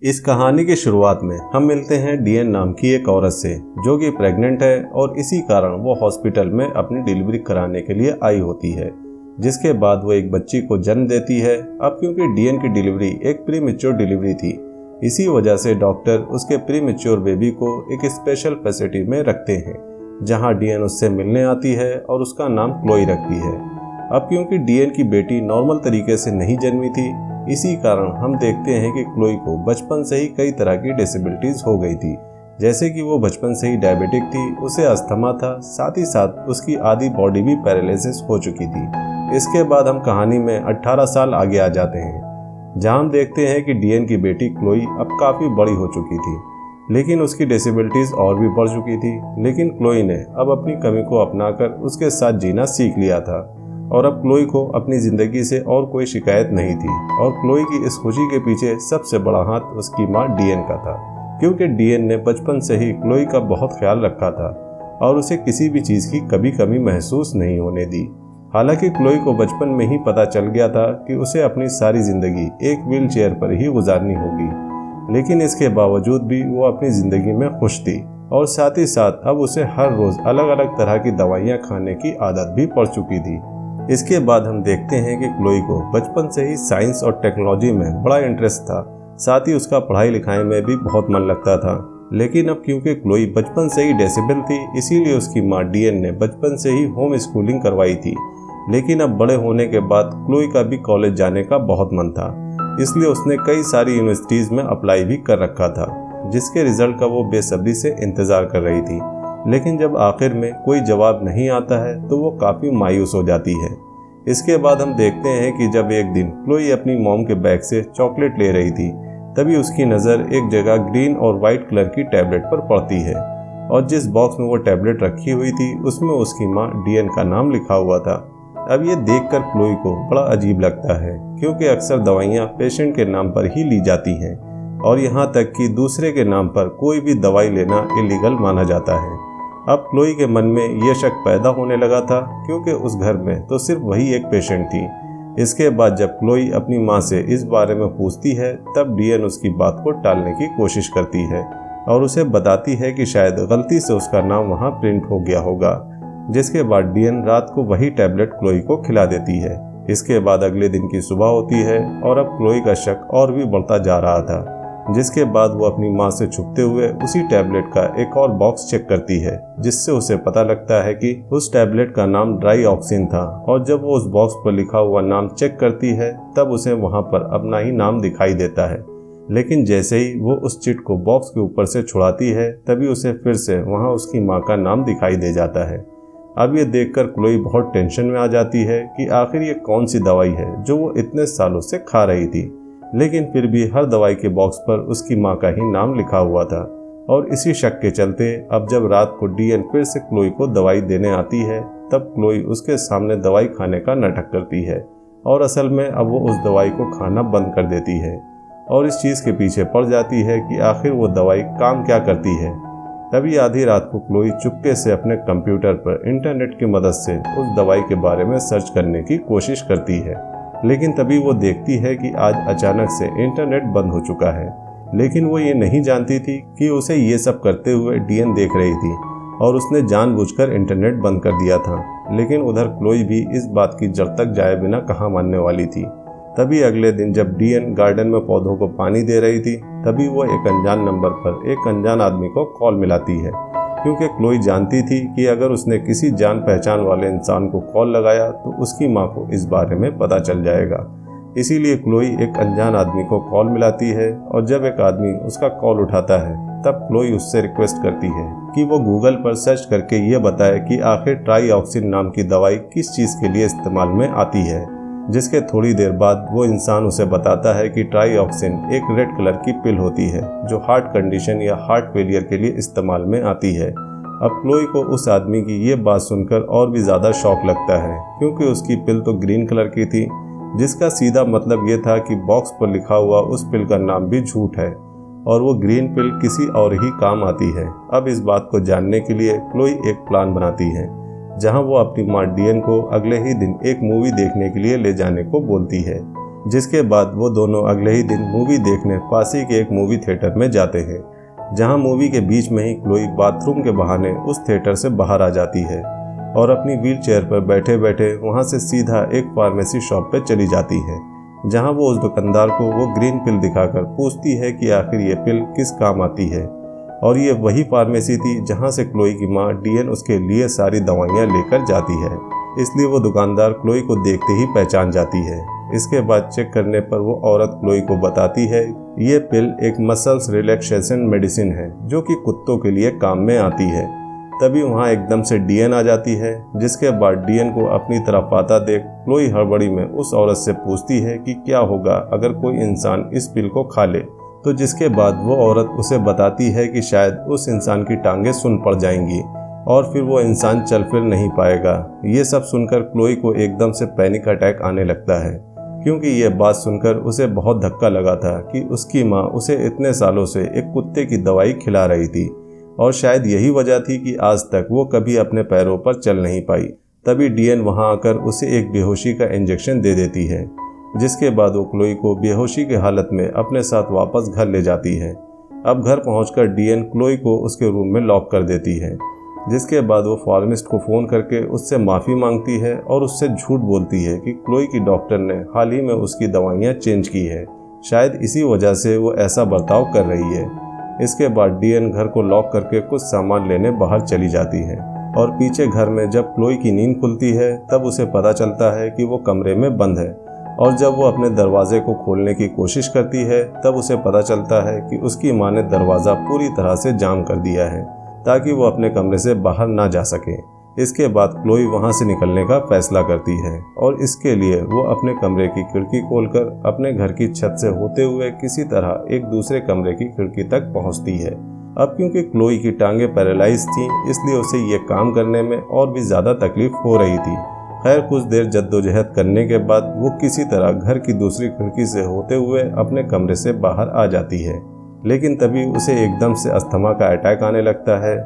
इस कहानी की शुरुआत में हम मिलते हैं डीएन नाम की एक औरत से जो कि प्रेग्नेंट है और इसी कारण वो हॉस्पिटल में अपनी डिलीवरी कराने के लिए आई होती है, जिसके बाद वो एक बच्ची को जन्म देती है। अब क्योंकि डीएन की डिलीवरी एक प्रीमेच्योर डिलीवरी थी, इसी वजह से डॉक्टर उसके प्रीमेच्योर बेबी को एक स्पेशल फैसिलिटी में रखते हैं जहां डीएन उससे मिलने आती है और उसका नाम क्लोई रखती है। अब क्योंकि डीएन की बेटी नॉर्मल तरीके से नहीं जन्मी थी, इसी कारण हम देखते हैं कि क्लोई को बचपन से ही कई तरह की डिसेबिलिटीज हो गई थी, जैसे कि वो बचपन से ही डायबिटिक थी, उसे अस्थमा था, साथ ही साथ उसकी आधी बॉडी भी पैरालिसिस हो चुकी थी। इसके बाद हम कहानी में 18 साल आगे आ जाते हैं, जहां हम देखते हैं कि डीएन की बेटी क्लोई अब काफ़ी बड़ी हो चुकी थी, लेकिन उसकी डिसेबिलिटीज और भी बढ़ चुकी थी। लेकिन क्लोई ने अब अपनी कमी को अपनाकर उसके साथ जीना सीख लिया था और अब क्लोई को अपनी ज़िंदगी से और कोई शिकायत नहीं थी। और क्लोई की इस खुशी के पीछे सबसे बड़ा हाथ उसकी माँ डीएन का था, क्योंकि डीएन ने बचपन से ही क्लोई का बहुत ख्याल रखा था और उसे किसी भी चीज़ की कभी कमी महसूस नहीं होने दी। हालांकि क्लोई को बचपन में ही पता चल गया था कि उसे अपनी सारी ज़िंदगी एक व्हील चेयर पर ही गुजारनी होगी, लेकिन इसके बावजूद भी वो अपनी ज़िंदगी में खुश थी और साथ ही साथ अब उसे हर रोज़ अलग अलग तरह की दवाइयाँ खाने की आदत भी पड़ चुकी थी। इसके बाद हम देखते हैं कि क्लोई को बचपन से ही साइंस और टेक्नोलॉजी में बड़ा इंटरेस्ट था, साथ ही उसका पढ़ाई लिखाई में भी बहुत मन लगता था। लेकिन अब क्योंकि क्लोई बचपन से ही डिसेबल थी, इसीलिए उसकी माँ डीएन ने बचपन से ही होम स्कूलिंग करवाई थी। लेकिन अब बड़े होने के बाद क्लोई का भी कॉलेज जाने का बहुत मन था, इसलिए उसने कई सारी यूनिवर्सिटीज़ में अप्लाई भी कर रखा था, जिसके रिजल्ट का वो बेसब्री से इंतज़ार कर रही थी। लेकिन जब आखिर में कोई जवाब नहीं आता है तो वो काफ़ी मायूस हो जाती है। इसके बाद हम देखते हैं कि जब एक दिन क्लोई अपनी मॉम के बैग से चॉकलेट ले रही थी, तभी उसकी नज़र एक जगह ग्रीन और वाइट कलर की टैबलेट पर पड़ती है और जिस बॉक्स में वो टैबलेट रखी हुई थी उसमें उसकी माँ डीएन का नाम लिखा हुआ था। अब ये देखकर क्लोई को बड़ा अजीब लगता है, क्योंकि अक्सर दवाइयाँ पेशेंट के नाम पर ही ली जाती हैं और यहाँ तक कि दूसरे के नाम पर कोई भी दवाई लेना इलीगल माना जाता है। अब क्लोई के मन में यह शक पैदा होने लगा था, क्योंकि उस घर में तो सिर्फ वही एक पेशेंट थी। इसके बाद जब क्लोई अपनी माँ से इस बारे में पूछती है, तब डीएन उसकी बात को टालने की कोशिश करती है और उसे बताती है कि शायद गलती से उसका नाम वहाँ प्रिंट हो गया होगा। जिसके बाद डीएन रात को वही टैबलेट क्लोई को खिला देती है। इसके बाद अगले दिन की सुबह होती है और अब क्लोई का शक और भी बढ़ता जा रहा था, जिसके बाद वो अपनी माँ से छुपते हुए उसी टैबलेट का एक और बॉक्स चेक करती है, जिससे उसे पता लगता है कि उस टैबलेट का नाम ड्राई ऑक्सिन था। और जब वो उस बॉक्स पर लिखा हुआ नाम चेक करती है, तब उसे वहाँ पर अपना ही नाम दिखाई देता है। लेकिन जैसे ही वो उस चिट को बॉक्स के ऊपर से छुड़ाती है, तभी उसे फिर से वहाँ उसकी माँ का नाम दिखाई दे जाता है। अब ये देखकर क्लोई बहुत टेंशन में आ जाती है कि आखिर ये कौन सी दवाई है जो वो इतने सालों से खा रही थी, लेकिन फिर भी हर दवाई के बॉक्स पर उसकी माँ का ही नाम लिखा हुआ था। और इसी शक के चलते अब जब रात को डीएन फिर से क्लोई को दवाई देने आती है, तब क्लोई उसके सामने दवाई खाने का नाटक करती है और असल में अब वो उस दवाई को खाना बंद कर देती है और इस चीज़ के पीछे पड़ जाती है कि आखिर वो दवाई काम क्या करती है। तभी आधी रात को क्लोई चुपके से अपने कंप्यूटर पर इंटरनेट की मदद से उस दवाई के बारे में सर्च करने की कोशिश करती है, लेकिन तभी वो देखती है कि आज अचानक से इंटरनेट बंद हो चुका है। लेकिन वो ये नहीं जानती थी कि उसे ये सब करते हुए डीएन देख रही थी और उसने जानबूझकर इंटरनेट बंद कर दिया था। लेकिन उधर क्लोई भी इस बात की जड़ तक जाए बिना कहाँ मानने वाली थी। तभी अगले दिन जब डीएन गार्डन में पौधों को पानी दे रही थी, तभी वो एक अनजान नंबर पर एक अनजान आदमी को कॉल मिलाती है, क्योंकि क्लोई जानती थी कि अगर उसने किसी जान पहचान वाले इंसान को कॉल लगाया तो उसकी माँ को इस बारे में पता चल जाएगा। इसीलिए क्लोई एक अनजान आदमी को कॉल मिलाती है और जब एक आदमी उसका कॉल उठाता है, तब क्लोई उससे रिक्वेस्ट करती है कि वो गूगल पर सर्च करके ये बताए कि आखिर ट्राई ऑक्सिन नाम की दवाई किस चीज़ के लिए इस्तेमाल में आती है। जिसके थोड़ी देर बाद वो इंसान उसे बताता है कि ट्राई ऑक्सिन एक रेड कलर की पिल होती है जो हार्ट कंडीशन या हार्ट फेलियर के लिए इस्तेमाल में आती है। अब क्लोई को उस आदमी की ये बात सुनकर और भी ज़्यादा शौक लगता है, क्योंकि उसकी पिल तो ग्रीन कलर की थी, जिसका सीधा मतलब ये था कि बॉक्स पर लिखा हुआ उस पिल का नाम भी झूठ है और वो ग्रीन पिल किसी और ही काम आती है। अब इस बात को जानने के लिए क्लोई एक प्लान बनाती है, जहां वो अपनी माँ डीएन को अगले ही दिन एक मूवी देखने के लिए ले जाने को बोलती है। जिसके बाद वो दोनों अगले ही दिन मूवी देखने पास ही के एक मूवी थिएटर में जाते हैं, जहां मूवी के बीच में ही क्लोई बाथरूम के बहाने उस थिएटर से बाहर आ जाती है और अपनी व्हील चेयर पर बैठे बैठे वहां से सीधा एक फार्मेसी शॉप पर चली जाती है, जहां वो उस दुकानदार को वो ग्रीन पिल दिखाकर पूछती है कि आखिर ये पिल किस काम आती है। और ये वही फार्मेसी थी जहां से क्लोई की माँ डीएन उसके लिए सारी दवाइयाँ लेकर जाती है, इसलिए वो दुकानदार क्लोई को देखते ही पहचान जाती है। इसके बाद चेक करने पर वो औरत क्लोई को बताती है ये पिल एक मसल्स रिलैक्सेशन मेडिसिन है जो कि कुत्तों के लिए काम में आती है। तभी वहाँ एकदम से डीएन आ जाती है, जिसके बाद डीएन को अपनी तरफ आता देख क्लोई हड़बड़ी में उस औरत से पूछती है कि क्या होगा अगर कोई इंसान इस पिल को खा ले, तो जिसके बाद वो औरत उसे बताती है कि शायद उस इंसान की टांगें सुन पड़ जाएंगी और फिर वो इंसान चल फिर नहीं पाएगा। ये सब सुनकर क्लोई को एकदम से पैनिक अटैक आने लगता है, क्योंकि ये बात सुनकर उसे बहुत धक्का लगा था कि उसकी माँ उसे इतने सालों से एक कुत्ते की दवाई खिला रही थी और शायद यही वजह थी कि आज तक वो कभी अपने पैरों पर चल नहीं पाई। तभी डीएन वहाँ आकर उसे एक बेहोशी का इंजेक्शन दे देती है, जिसके बाद वो क्लोई को बेहोशी की हालत में अपने साथ वापस घर ले जाती है। अब घर पहुंचकर डीएन क्लोई को उसके रूम में लॉक कर देती है, जिसके बाद वो फार्मिस्ट को फ़ोन करके उससे माफ़ी मांगती है और उससे झूठ बोलती है कि क्लोई की डॉक्टर ने हाल ही में उसकी दवाइयाँ चेंज की है, शायद इसी वजह से वो ऐसा बर्ताव कर रही है। इसके बाद डीएन घर को लॉक करके कुछ सामान लेने बाहर चली जाती है और पीछे घर में जब क्लोई की नींद खुलती है तब उसे पता चलता है कि वो कमरे में बंद है, और जब वो अपने दरवाजे को खोलने की कोशिश करती है तब उसे पता चलता है कि उसकी माँ ने दरवाज़ा पूरी तरह से जाम कर दिया है ताकि वो अपने कमरे से बाहर ना जा सके। इसके बाद क्लोई वहाँ से निकलने का फैसला करती है और इसके लिए वो अपने कमरे की खिड़की खोलकर अपने घर की छत से होते हुए किसी तरह एक दूसरे कमरे की खिड़की तक पहुँचती है। अब क्योंकि क्लोई की टांगें पैरालाइज थीं, इसलिए उसे ये काम करने में और भी ज़्यादा तकलीफ हो रही थी। खैर कुछ देर जद्दोजहद करने के बाद वो किसी तरह घर की दूसरी खिड़की से होते हुए अपने कमरे से बाहर आ जाती है, लेकिन तभी उसे एकदम से अस्थमा का अटैक आने लगता है,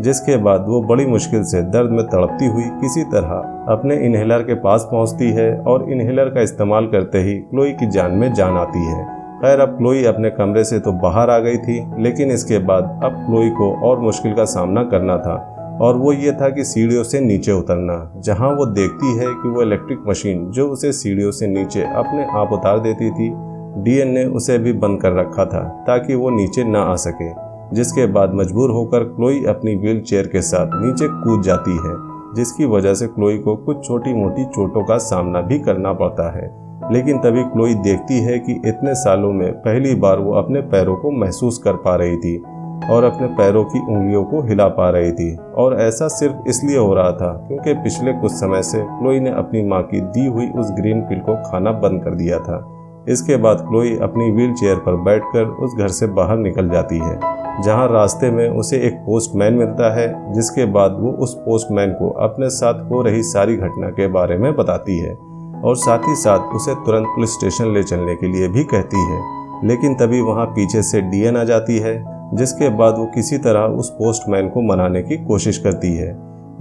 जिसके बाद वो बड़ी मुश्किल से दर्द में तड़पती हुई किसी तरह अपने इन्हेलर के पास पहुंचती है और इन्हेलर का इस्तेमाल करते ही क्लोई की जान में जान आती है। खैर अब क्लोई अपने कमरे से तो बाहर आ गई थी, लेकिन इसके बाद अब क्लोई को और मुश्किल का सामना करना था, और वो ये था कि सीढ़ियों से नीचे उतरना, जहां वो देखती है कि वो इलेक्ट्रिक मशीन जो उसे सीढ़ियों से नीचे अपने आप उतार देती थी, डीएन ने उसे भी बंद कर रखा था ताकि वो नीचे ना आ सके। जिसके बाद मजबूर होकर क्लोई अपनी व्हील चेयर के साथ नीचे कूद जाती है, जिसकी वजह से क्लोई को कुछ छोटी मोटी चोटों का सामना भी करना पड़ता है। लेकिन तभी क्लोई देखती है कि इतने सालों में पहली बार वो अपने पैरों को महसूस कर पा रही थी और अपने पैरों की उंगलियों को हिला पा रही थी, और ऐसा सिर्फ इसलिए हो रहा था क्योंकि पिछले कुछ समय से क्लोई ने अपनी माँ की दी हुई उस ग्रीन पिल को खाना बंद कर दिया था। इसके बाद क्लोई अपनी व्हील चेयर पर बैठकर उस घर से बाहर निकल जाती है, जहां रास्ते में उसे एक पोस्टमैन मिलता है, जिसके बाद वो उस पोस्टमैन को अपने साथ हो रही सारी घटना के बारे में बताती है और साथ ही साथ उसे तुरंत पुलिस स्टेशन ले चलने के लिए भी कहती है। लेकिन तभी वहां पीछे से डीएन आ जाती है, जिसके बाद वो किसी तरह उस पोस्टमैन को मनाने की कोशिश करती है,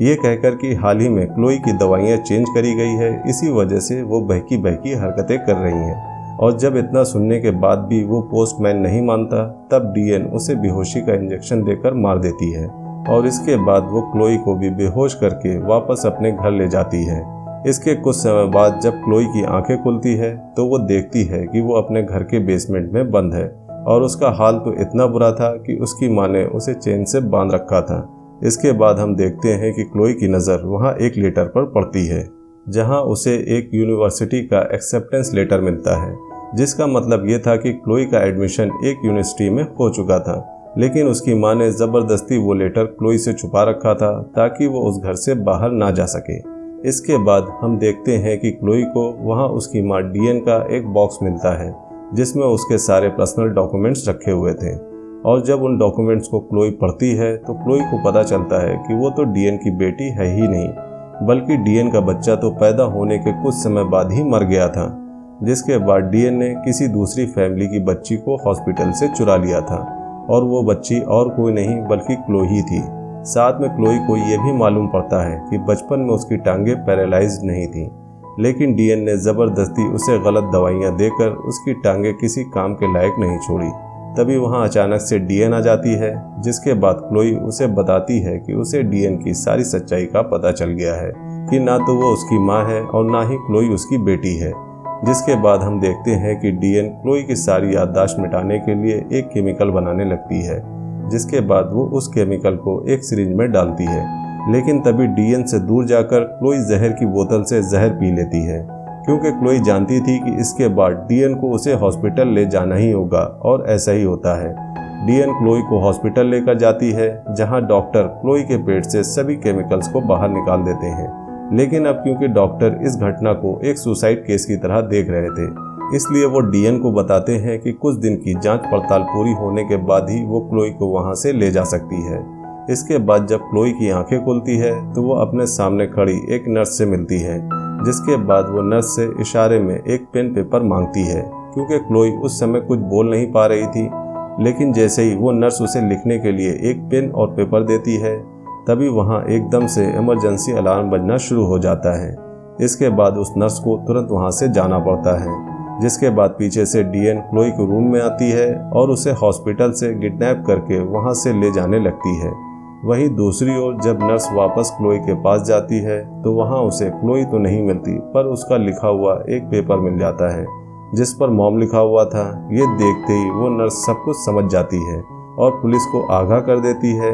ये कहकर कि हाल ही में क्लोई की दवाइयाँ चेंज करी गई है, इसी वजह से वो बहकी बहकी हरकतें कर रही हैं। और जब इतना सुनने के बाद भी वो पोस्टमैन नहीं मानता, तब डीएन उसे बेहोशी का इंजेक्शन देकर मार देती है और इसके बाद वो क्लोई को भी बेहोश करके वापस अपने घर ले जाती है। इसके कुछ समय बाद जब क्लोई की आंखें खुलती है तो वो देखती है कि वो अपने घर के बेसमेंट में बंद है और उसका हाल तो इतना बुरा था कि उसकी माँ ने उसे चेन से बांध रखा था। इसके बाद हम देखते हैं कि क्लोई की नज़र वहाँ एक लेटर पर पड़ती है, जहाँ उसे एक यूनिवर्सिटी का एक्सेप्टेंस लेटर मिलता है, जिसका मतलब ये था कि क्लोई का एडमिशन एक यूनिवर्सिटी में हो चुका था। लेकिन उसकी माँ ने ज़बरदस्ती वो लेटर क्लोई से छुपा रखा था ताकि वो उस घर से बाहर ना जा सके। इसके बाद हम देखते हैं कि क्लोई को वहाँ उसकी माँ डीएन का एक बॉक्स मिलता है, जिसमें उसके सारे पर्सनल डॉक्यूमेंट्स रखे हुए थे, और जब उन डॉक्यूमेंट्स को क्लोई पढ़ती है तो क्लोई को पता चलता है कि वो तो डीएन की बेटी है ही नहीं, बल्कि डीएन का बच्चा तो पैदा होने के कुछ समय बाद ही मर गया था, जिसके बाद डीएन ने किसी दूसरी फैमिली की बच्ची को हॉस्पिटल से चुरा लिया था, और वो बच्ची और कोई नहीं बल्कि क्लोई थी। साथ में क्लोई को ये भी मालूम पड़ता है कि बचपन में उसकी टांगें पैरालाइज्ड नहीं थी, लेकिन डीएन ने ज़बरदस्ती उसे गलत दवाइयाँ देकर उसकी टांगें किसी काम के लायक नहीं छोड़ी। तभी वहाँ अचानक से डीएन आ जाती है, जिसके बाद क्लोई उसे बताती है कि उसे डीएन की सारी सच्चाई का पता चल गया है कि ना तो वो उसकी माँ है और ना ही क्लोई उसकी बेटी है। जिसके बाद हम देखते हैं कि डीएन क्लोई की सारी याददाश्त मिटाने के लिए एक केमिकल बनाने लगती है, जिसके बाद वो उस केमिकल को एक सिरिंज में डालती है। लेकिन तभी डीएन से दूर जाकर क्लोई जहर की बोतल से जहर पी लेती है, क्योंकि क्लोई जानती थी कि इसके बाद डीएन को उसे हॉस्पिटल ले जाना ही होगा, और ऐसा ही होता है। डीएन क्लोई को हॉस्पिटल लेकर जाती है, जहां डॉक्टर क्लोई के पेट से सभी केमिकल्स को बाहर निकाल देते हैं। लेकिन अब क्योंकि डॉक्टर इस घटना को एक सुसाइड केस की तरह देख रहे थे, इसलिए वो डीएन को बताते हैं कि कुछ दिन की जांच पड़ताल पूरी होने के बाद ही वो क्लोई को वहां से ले जा सकती है। इसके बाद जब क्लोई की आंखें खुलती है तो वो अपने सामने खड़ी एक नर्स से मिलती है, जिसके बाद वो नर्स से इशारे में एक पेन पेपर मांगती है, क्योंकि क्लोई उस समय कुछ बोल नहीं पा रही थी। लेकिन जैसे ही वो नर्स उसे लिखने के लिए एक पेन और पेपर देती है, तभी वहाँ एकदम से इमरजेंसी अलार्म बजना शुरू हो जाता है। इसके बाद उस नर्स को तुरंत वहाँ से जाना पड़ता है, जिसके बाद पीछे से डीएन क्लोई के रूम में आती है और उसे हॉस्पिटल से किडनैप करके वहाँ से ले जाने लगती है। वहीं दूसरी ओर जब नर्स वापस क्लोई के पास जाती है तो वहाँ उसे क्लोई तो नहीं मिलती, पर उसका लिखा हुआ एक पेपर मिल जाता है जिस पर मॉम लिखा हुआ था। ये देखते ही वो नर्स सब कुछ समझ जाती है और पुलिस को आगाह कर देती है।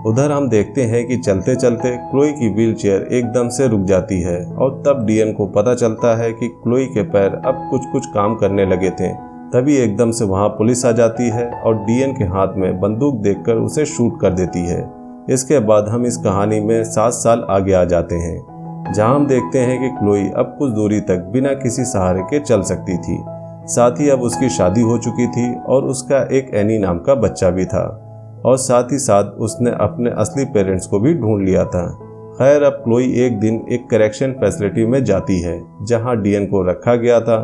उधर हम देखते हैं कि चलते चलते क्लोई की व्हीलचेयर एकदम से रुक जाती है, और तब डीएन को पता चलता है कि क्लोई के पैर अब कुछ काम करने लगे थे। तभी एकदम से वहाँ पुलिस आ जाती है और डीएन के हाथ में बंदूक देखकर उसे शूट कर देती है। इसके बाद हम इस कहानी में 7 साल आगे आ जाते हैं, जहां हम देखते हैं कि क्लोई अब कुछ दूरी तक बिना किसी सहारे के चल सकती थी। साथ ही अब उसकी शादी हो चुकी थी और उसका एक एनी नाम का बच्चा भी था, और साथ ही साथ उसने अपने असली पेरेंट्स को भी ढूंढ लिया था। खैर, अब क्लोई एक दिन एक करेक्शन फैसिलिटी में जाती है जहां डीएन को रखा गया था,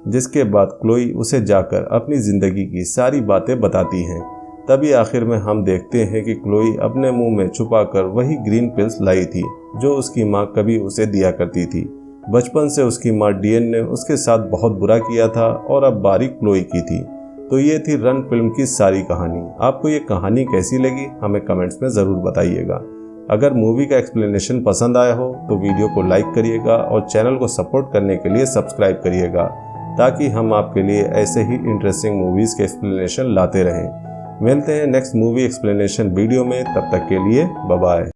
जिसके बाद क्लोई उसे जाकर अपनी ज़िंदगी की सारी बातें बताती हैं। तभी आखिर में हम देखते हैं कि क्लोई अपने मुंह में छुपाकर वही ग्रीन पिल्स लाई थी जो उसकी माँ कभी उसे दिया करती थी। बचपन से उसकी माँ डीएन ने उसके साथ बहुत बुरा किया था और अब बारी क्लोई की थी। तो ये थी रन फिल्म की सारी कहानी। आपको ये कहानी कैसी लगी हमें कमेंट्स में ज़रूर बताइएगा। अगर मूवी का एक्सप्लेनेशन पसंद आया हो तो वीडियो को लाइक करिएगा और चैनल को सपोर्ट करने के लिए सब्सक्राइब करिएगा, ताकि हम आपके लिए ऐसे ही इंटरेस्टिंग मूवीज़ के एक्सप्लेनेशन लाते रहें। मिलते हैं नेक्स्ट मूवी एक्सप्लेनेशन वीडियो में, तब तक के लिए बाय बाय।